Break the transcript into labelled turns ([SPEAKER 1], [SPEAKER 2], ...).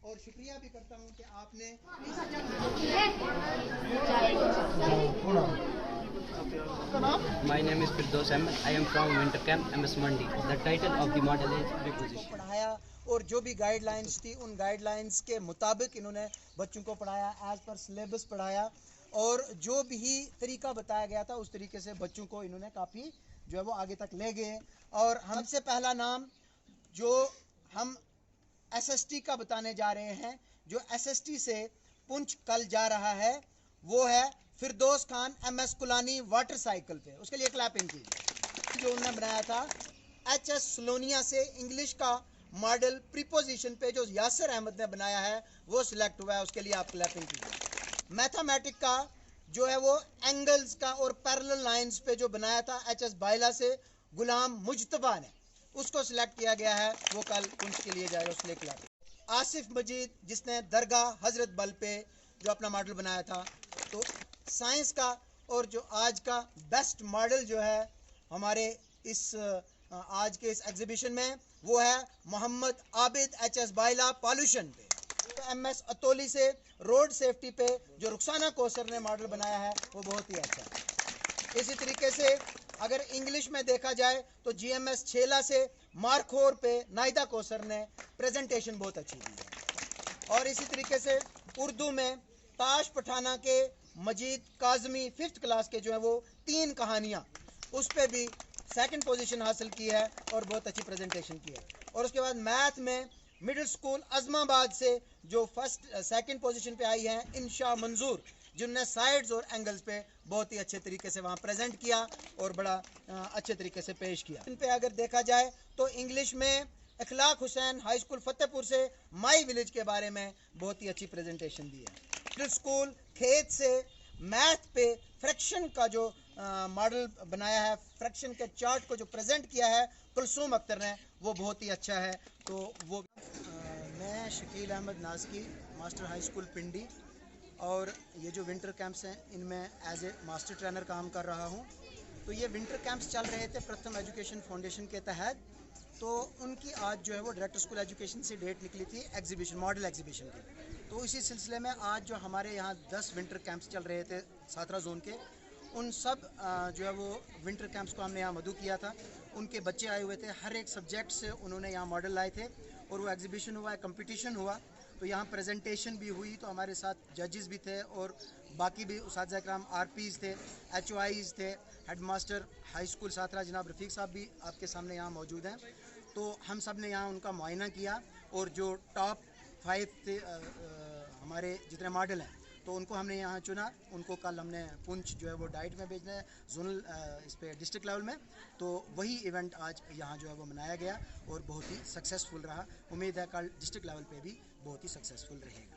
[SPEAKER 1] اور شکریہ بھی کرتا ہوں کہ آپ نے
[SPEAKER 2] My name is Firdaus Ahmed. I am from Winter Camp, MS Mandi. The title of the model is Preposition.
[SPEAKER 1] پڑھایا اور جو بھی گائیڈ لائنز تھی ان گائیڈ لائنز کے مطابق انہوں نے بچوں کو پڑھایا، ایز پر سلیبس پڑھایا، اور جو بھی طریقہ بتایا گیا تھا اس طریقے سے بچوں کو انہوں نے کافی جو ہے وہ آگے تک لے گئے. اور ہم سے پہلا نام جو ہم ایس ایس ٹی کا بتانے جا رہے ہیں، جو ایس ایس ٹی سے پنچ کل جا رہا ہے، وہ ہے Firdous Khan M S Kalani water cycle پہ. اس کے لیے کلیپنگ کی جو انہوں نے بنایا تھا. ایچ ایس سلونیا سے انگلش کا ماڈل پریپوزیشن پہ جو یاسر احمد نے بنایا ہے وہ سلیکٹ ہوا ہے، اس کے لیے آپ کلیپنگ کیجیے. میتھمیٹک کا جو ہے وہ اینگلز کا اور پیرلل لائنز پہ جو بنایا تھا ایچ ایس بائلا سے غلام مجتبیٰ نے، اس کو سلیکٹ کیا گیا ہے، وہ کل پنچ کے لیے جائے گا، اس کے لیے کلیپنگ. آصف مجید جس نے درگاہ حضرت بل پہ جو اپنا ماڈل بنایا تھا. تو سائنس کا اور جو آج کا بیسٹ ماڈل جو ہے ہمارے اس آج کے اس ایگزیبیشن میں وہ ہے محمد عابد ایچ ایس بائلا پالوشن پہ. ایم ایس اتولی سے روڈ سیفٹی پہ جو رخسانہ کوثر نے ماڈل بنایا ہے وہ بہت ہی اچھا ہے. اسی طریقے سے اگر انگلش میں دیکھا جائے تو جی ایم ایس چھیلا سے مارکھور پہ نائدہ کوثر نے پریزنٹیشن بہت اچھی دی ہے. اور اسی طریقے سے اردو میں تاش پٹھانہ کے مجید کاظمی 5th کلاس کے جو ہیں وہ 3 کہانیاں، اس پہ بھی سیکنڈ پوزیشن حاصل کی ہے اور بہت اچھی پریزنٹیشن کی ہے. اور اس کے بعد میتھ میں مڈل سکول عظم آباد سے جو سیکنڈ پوزیشن پہ آئی ہیں انشاء منظور، جن نے سائڈز اور اینگلز پہ بہت ہی اچھے طریقے سے وہاں پریزنٹ کیا اور بڑا اچھے طریقے سے پیش کیا. ان پہ اگر دیکھا جائے تو انگلش میں اخلاق حسین ہائی اسکول فتح پور سے مائی ولیج کے بارے میں بہت ہی اچھی پریزنٹیشن دی ہے. مڈل سکول کھیت سے میتھ پہ فریکشن کا جو ماڈل بنایا ہے، فریکشن کے چارٹ کو جو پریزنٹ کیا ہے کلثوم اختر نے، وہ بہت ہی اچھا ہے. تو وہ میں Shakeel Ahmad Nazki, master high school Pindi, اور یہ جو ونٹر کیمپس ہیں ان میں ایز اے ماسٹر ٹرینر کام کر رہا ہوں. تو یہ ونٹر کیمپس چل رہے تھے پرتھم ایجوکیشن فاؤنڈیشن کے تحت. تو ان کی آج جو ہے وہ ڈائریکٹر اسکول ایجوکیشن سے ڈیٹ نکلی تھی ایگزیبیشن، ماڈل ایگزیبیشن کی. تو اسی سلسلے میں آج جو ہمارے یہاں 10 ونٹر کیمپس چل رہے تھے ساترا زون کے، ان سب جو ہے وہ ونٹر کیمپس کو ہم نے یہاں مدعو کیا تھا. ان کے بچے آئے ہوئے تھے، ہر ایک سبجیکٹ سے انہوں نے یہاں ماڈل لائے تھے اور وہ ایگزیبیشن ہوا ہے، کمپٹیشن ہوا. تو یہاں پریزنٹیشن بھی ہوئی. تو ہمارے ساتھ ججز بھی تھے اور باقی بھی اساتذہ کرام آر پیز تھے، ایچ او آئیز تھے، ہیڈ ماسٹر ہائی اسکول ساترا جناب رفیق صاحب بھی آپ کے سامنے یہاں موجود ہیں. تو ہم سب نے یہاں ان کا معائنہ کیا اور جو ٹاپ 5 تھے ہمارے جتنے ماڈل ہیں تو ان کو ہم نے یہاں چنا. ان کو کل ہم نے پنچ جو ہے وہ ڈائٹ میں بھیجنا ہے، زونل اس پہ ڈسٹرکٹ لیول میں. تو وہی ایونٹ آج یہاں جو ہے وہ منایا گیا اور بہت ہی سکسیزفل رہا. امید ہے کل ڈسٹرکٹ لیول پہ بھی بہت ہی سکسیزفل رہے گا.